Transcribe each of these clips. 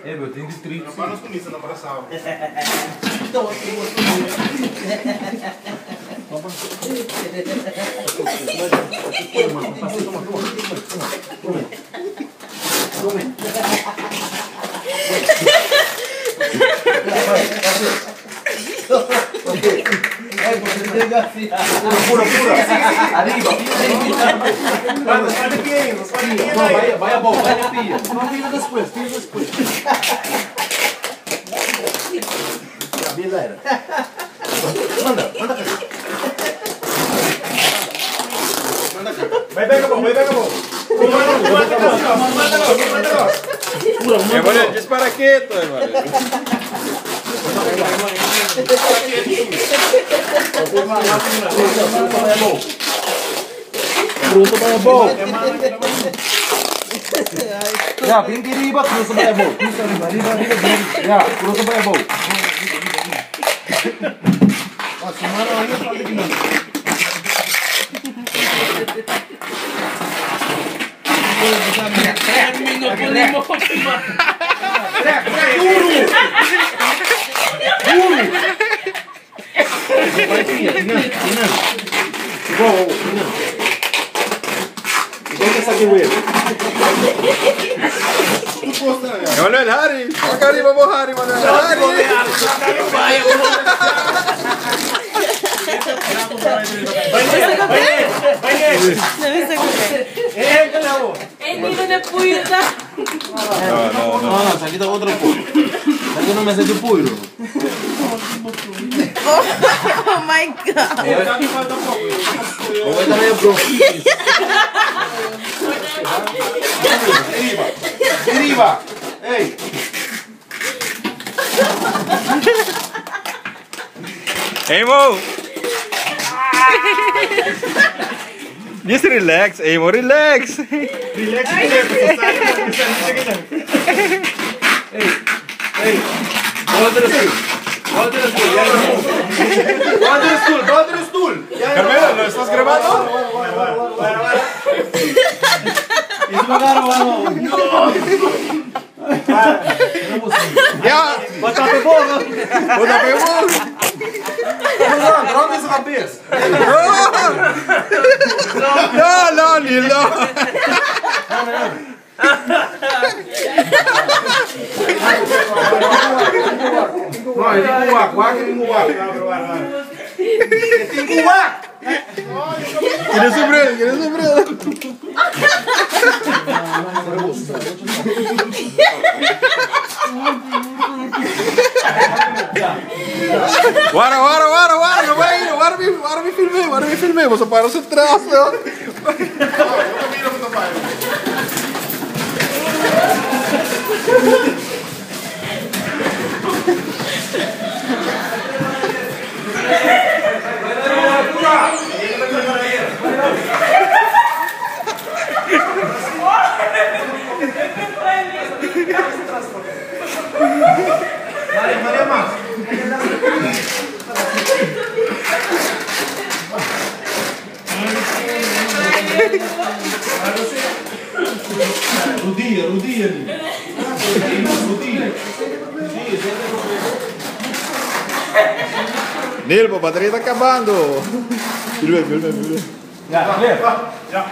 Eu tenho distrito. Não para nos comissas, não para salva. Então, aqui Pura. Arriba. Vai a boca, vai a pia. Não, pia depois. Bilera. Manda. Vai pega a mão. Emare, dispara quieto, Emare. Pronto para a boca. Ya, pinti riba, terus sampai ebo. Riba. Ya, terus sampai ebo. Wah, semua orangnya sampai gimana? Manuel Hari, acá arriba vamos Hari, Manuel Hari. No, aquí está otro pollo. Aquí no me hace tu pollo. Oh my god. Voy a medio pro. Deriva. Hey. Hey Mo. Just relax, hey Mo, relax. Hey. Otro stool. Carmelo, ¿lo estás grabando? Ya. Bota pra boca. Droga essa cabeça. No, Nilo. ¿Quieres sufrir? Guarda, não vai indo, guarda me filmei, você para o seu traço. Maria más. Rodilla. Nilo, a bateria tá acabando. Filme. Já.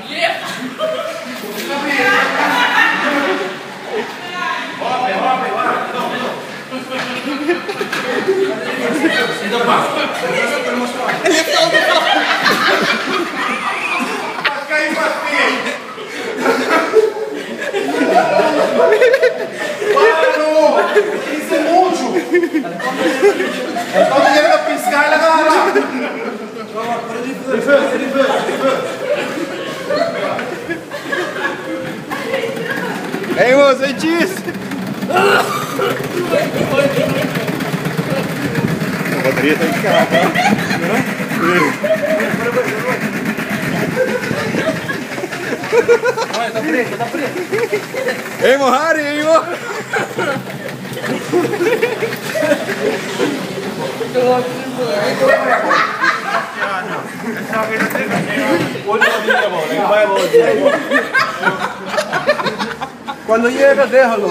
Isso é mucho. Estão querendo piscar e agarrar. Reverse. Hey, Mo, say cheese. A bateria tá encarada. Olha, tá preto. Hey, Mo, Hari, hey, Mo. Cuando llegas, déjalo.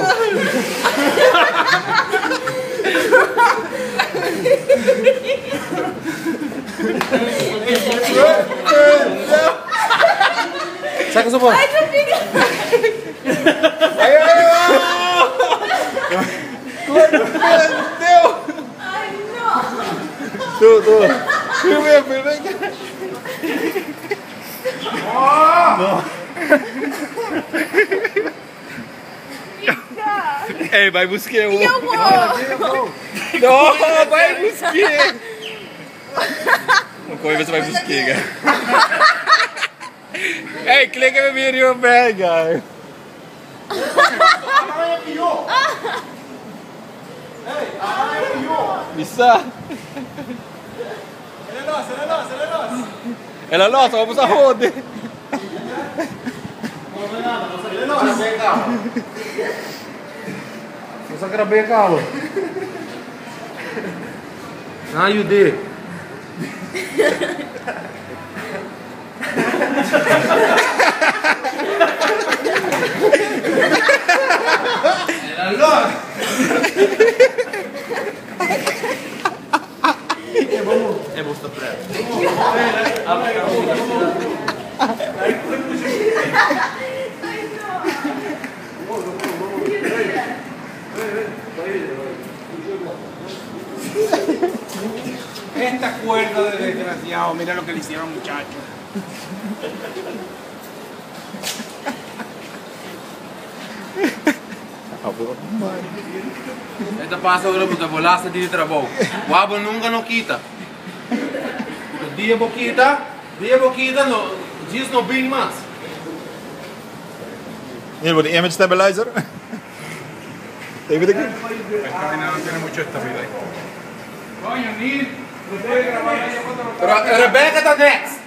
Tuh. Filmei. Vai buscar o. Eu vou. Não, vai buscar. Como você vai buscar, cara? Clica no vídeo, guys. Bisa. Ela nossa, vamos a roda. Sa grabe ka lo. Ayude. Esta cuerda de desgraciado, mira lo que le hicieron muchachos. Esta passa agora porque bolaça de trabalho. O abo nunca não quita. Dia boquita, no, diz no bem mais. Hier wordt de image stabilizer. Even de Esta vaina no tiene mucho estabilidad. Coño, Nil, no puede grabar. Rebecca tá next.